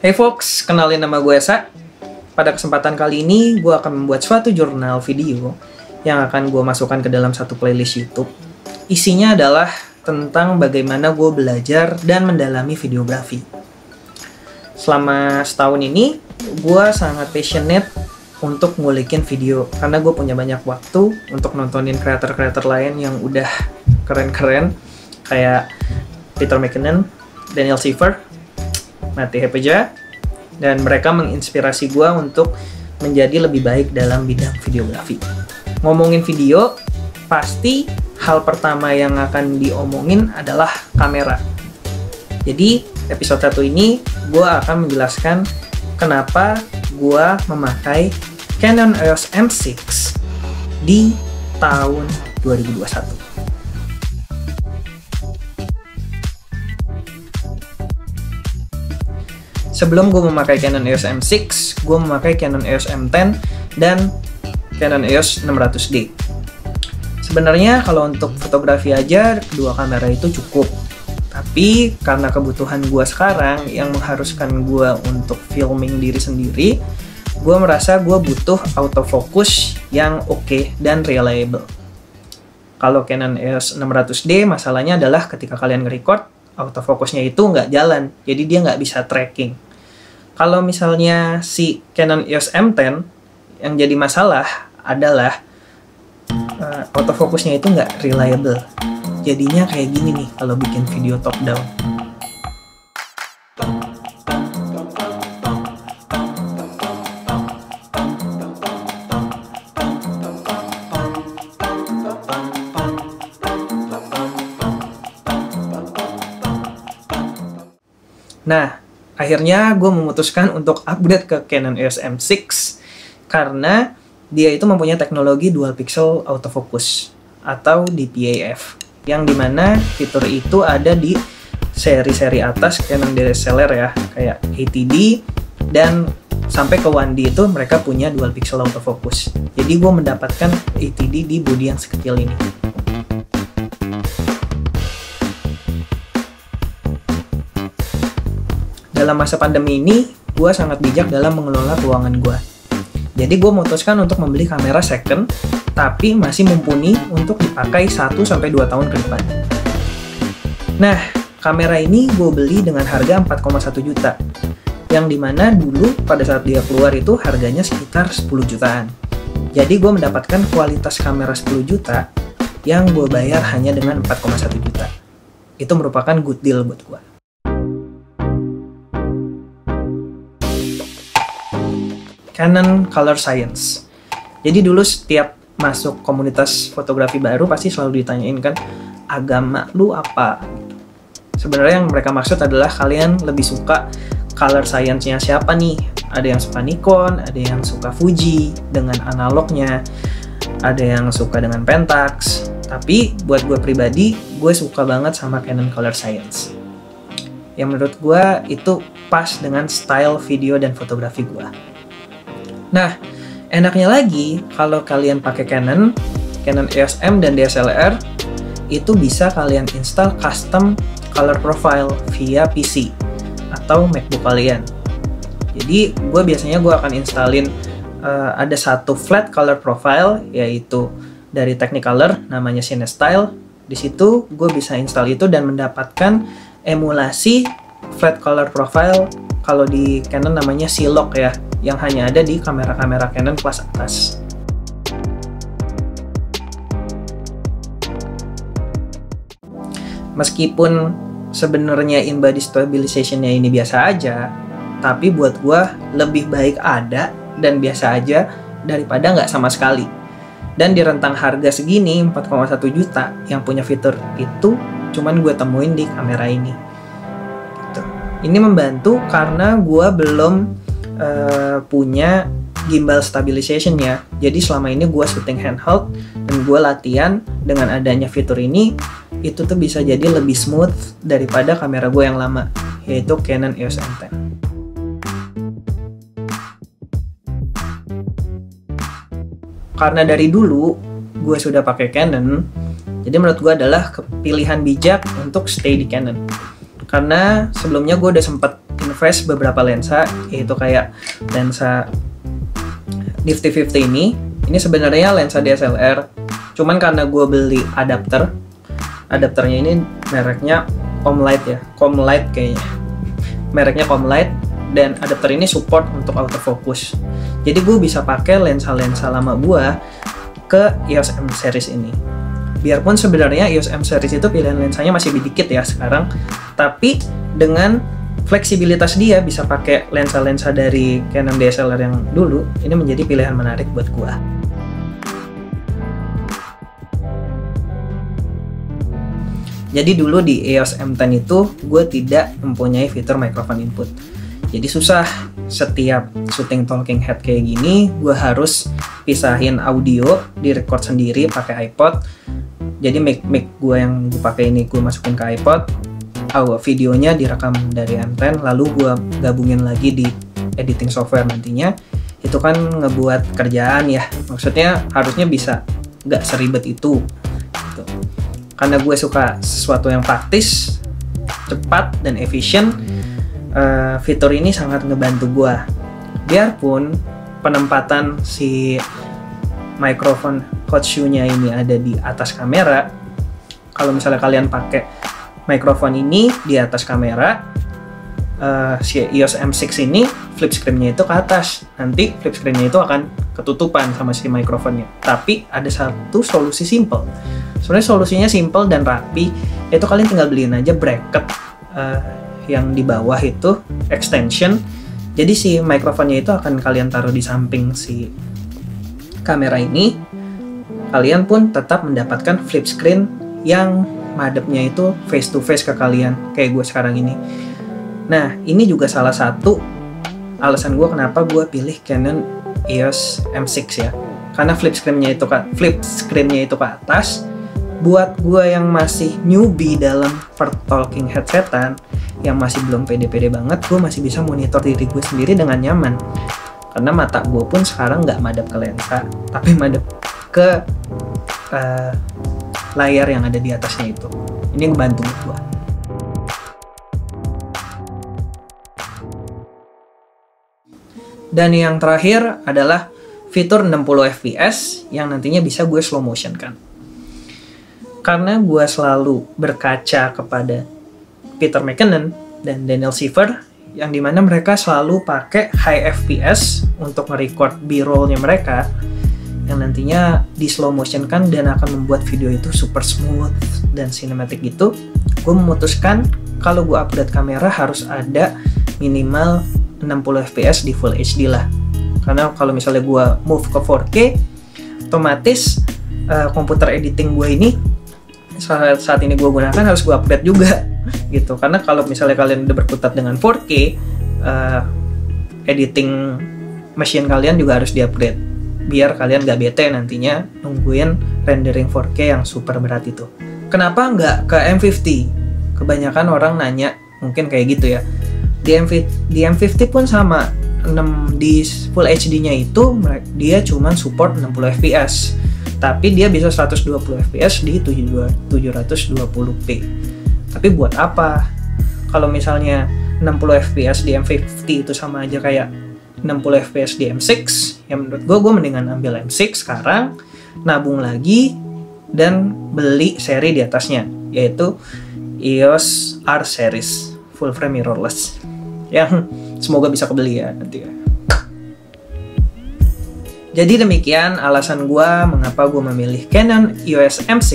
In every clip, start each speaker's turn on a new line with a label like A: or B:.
A: Hey folks, kenalin nama gue Esa. Pada kesempatan kali ini, gue akan membuat suatu jurnal video yang akan gue masukkan ke dalam satu playlist YouTube. Isinya adalah tentang bagaimana gue belajar dan mendalami videografi. Selama setahun ini, gue sangat passionate untuk ngulikin video karena gue punya banyak waktu untuk nontonin kreator-kreator lain yang udah keren-keren kayak Peter McKinnon, Daniel Siever, Mati Hepeja, dan mereka menginspirasi gue untuk menjadi lebih baik dalam bidang videografi. Ngomongin video, pasti hal pertama yang akan diomongin adalah kamera. Jadi, episode 1 ini gue akan menjelaskan kenapa gue memakai Canon EOS M6 di tahun 2021. Sebelum gue memakai Canon EOS M6, gue memakai Canon EOS M10 dan Canon EOS 600D. Sebenarnya kalau untuk fotografi aja, kedua kamera itu cukup. Tapi karena kebutuhan gue sekarang yang mengharuskan gue untuk filming diri sendiri, gue merasa gue butuh autofocus yang oke dan reliable. Kalau Canon EOS 600D, masalahnya adalah ketika kalian nge-record, autofokusnya itu nggak jalan, jadi dia nggak bisa tracking. Kalau misalnya si Canon EOS M10, yang jadi masalah adalah autofokusnya itu nggak reliable. Jadinya kayak gini nih kalau bikin video top down. Nah, akhirnya gue memutuskan untuk upgrade ke Canon EOS M6 karena dia itu mempunyai teknologi dual pixel autofocus atau DPAF, yang dimana fitur itu ada di seri-seri atas Canon DSLR ya, kayak ATD dan sampai ke 1D itu mereka punya dual pixel autofocus. Jadi gue mendapatkan ATD di bodi yang sekecil ini. Dalam masa pandemi ini, gue sangat bijak dalam mengelola keuangan gue. Jadi gue memutuskan untuk membeli kamera second, tapi masih mumpuni untuk dipakai 1-2 tahun ke depan. Nah, kamera ini gue beli dengan harga 4,1 juta. Yang dimana dulu pada saat dia keluar itu harganya sekitar 10 jutaan. Jadi gue mendapatkan kualitas kamera 10 juta yang gue bayar hanya dengan 4,1 juta. Itu merupakan good deal buat gue. Canon Color Science. Jadi dulu setiap masuk komunitas fotografi baru pasti selalu ditanyain kan, agama lu apa? Sebenarnya yang mereka maksud adalah kalian lebih suka color science-nya siapa nih? Ada yang suka Nikon, ada yang suka Fuji dengan analognya, ada yang suka dengan Pentax. Tapi buat gue pribadi, gue suka banget sama Canon Color Science. Yang menurut gue itu pas dengan style video dan fotografi gue. Nah, enaknya lagi kalau kalian pakai Canon EOS M dan DSLR, itu bisa kalian install custom color profile via PC atau MacBook kalian. Jadi, gue akan installin ada satu flat color profile, yaitu dari Technicolor, namanya CineStyle. Di situ, gue bisa install itu dan mendapatkan emulasi flat color profile. Kalau di Canon namanya C-Log ya, yang hanya ada di kamera-kamera Canon kelas atas. Meskipun sebenarnya in-body stabilization-nya ini biasa aja, tapi buat gua lebih baik ada dan biasa aja daripada nggak sama sekali. Dan di rentang harga segini, 4,1 juta, yang punya fitur itu cuman gue temuin di kamera ini. Gitu. Ini membantu karena gue belum punya gimbal stabilization ya. Jadi selama ini gue shooting handheld dan gue latihan dengan adanya fitur ini, itu tuh bisa jadi lebih smooth daripada kamera gue yang lama, yaitu Canon EOS M10. Karena dari dulu gue sudah pakai Canon, jadi menurut gue adalah pilihan bijak untuk stay di Canon. Karena sebelumnya gue udah sempat refresh beberapa lensa, yaitu kayak lensa Nifty 50 ini sebenarnya lensa DSLR, cuman karena gue beli adapternya ini mereknya Comlight ya, Comlight kayaknya, mereknya Comlight, dan adapter ini support untuk autofocus, jadi gue bisa pakai lensa-lensa lama gue ke EOS M series ini. Biarpun sebenarnya EOS M series itu pilihan lensanya masih sedikit ya sekarang, tapi dengan fleksibilitas dia bisa pakai lensa-lensa dari Canon DSLR yang dulu, ini menjadi pilihan menarik buat gua. Jadi dulu di EOS M10 itu gue tidak mempunyai fitur microphone input. Jadi susah, setiap syuting talking head kayak gini gue harus pisahin audio, direcord sendiri pakai iPod. Jadi mic gue yang gue pakai ini gue masukin ke iPod, videonya direkam dari M10, lalu gue gabungin lagi di editing software nantinya. Itu kan ngebuat kerjaan ya, maksudnya harusnya bisa nggak seribet itu gitu. Karena gue suka sesuatu yang praktis, cepat, dan efisien, fitur ini sangat ngebantu gue. Biarpun penempatan si microphone hot shoe-nya ini ada di atas kamera, kalau misalnya kalian pakai microphone ini di atas kamera, si EOS M6 ini flip screen-nya itu ke atas, nanti flip screen-nya itu akan ketutupan sama si microphone-nya. Tapi ada satu solusi simple, sebenarnya solusinya simple dan rapi, yaitu kalian tinggal beliin aja bracket yang di bawah itu extension, jadi si microphone-nya itu akan kalian taruh di samping si kamera ini, kalian pun tetap mendapatkan flip screen yang madepnya itu face to face ke kalian kayak gue sekarang ini. Nah, ini juga salah satu alasan gue kenapa gue pilih Canon EOS M6 ya, karena flip screen-nya itu ke atas. Buat gue yang masih newbie dalam talking headsetan, yang masih belum pede-pede banget, gue masih bisa monitor diri gue sendiri dengan nyaman. Karena mata gue pun sekarang nggak madep ke lensa, tapi madep ke layar yang ada di atasnya itu. Ini ngebantu gue. Dan yang terakhir adalah fitur 60 fps yang nantinya bisa gue slow motion kan. Karena gue selalu berkaca kepada Peter McKinnon dan Daniel Siever, yang dimana mereka selalu pakai high fps untuk nge-record b-rollnya mereka, yang nantinya di slow motion kan dan akan membuat video itu super smooth dan cinematic gitu. Gue memutuskan kalau gue update kamera harus ada minimal 60 fps di Full HD lah, karena kalau misalnya gue move ke 4K, otomatis komputer editing gue ini saat ini gue gunakan harus gue update juga gitu. Karena kalau misalnya kalian udah berkutat dengan 4K, editing machine kalian juga harus di-upgrade biar kalian gak bete nantinya nungguin rendering 4K yang super berat itu. Kenapa nggak ke M50? Kebanyakan orang nanya mungkin kayak gitu ya. Di M50 pun sama, di Full HD-nya itu dia cuma support 60 fps, tapi dia bisa 120 fps di 720p. Tapi buat apa? Kalau misalnya 60 fps di M50 itu sama aja kayak 60 fps di M6, ya menurut gue mendingan ambil M6 sekarang, nabung lagi, dan beli seri di atasnya, yaitu EOS R series full frame mirrorless, yang semoga bisa kebeli ya nanti ya. Jadi demikian alasan gue mengapa gue memilih Canon EOS M6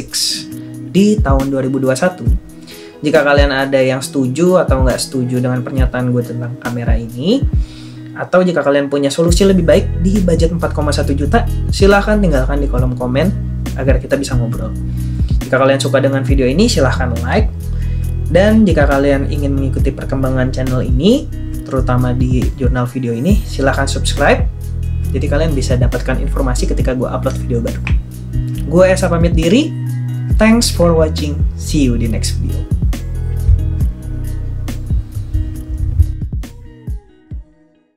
A: di tahun 2021. Jika kalian ada yang setuju atau nggak setuju dengan pernyataan gue tentang kamera ini, atau jika kalian punya solusi lebih baik di budget 4,1 juta, silahkan tinggalkan di kolom komen agar kita bisa ngobrol. Jika kalian suka dengan video ini, silahkan like. Dan jika kalian ingin mengikuti perkembangan channel ini, terutama di jurnal video ini, silahkan subscribe. Jadi kalian bisa dapatkan informasi ketika gue upload video baru. Gue Esa pamit diri. Thanks for watching. See you di next video.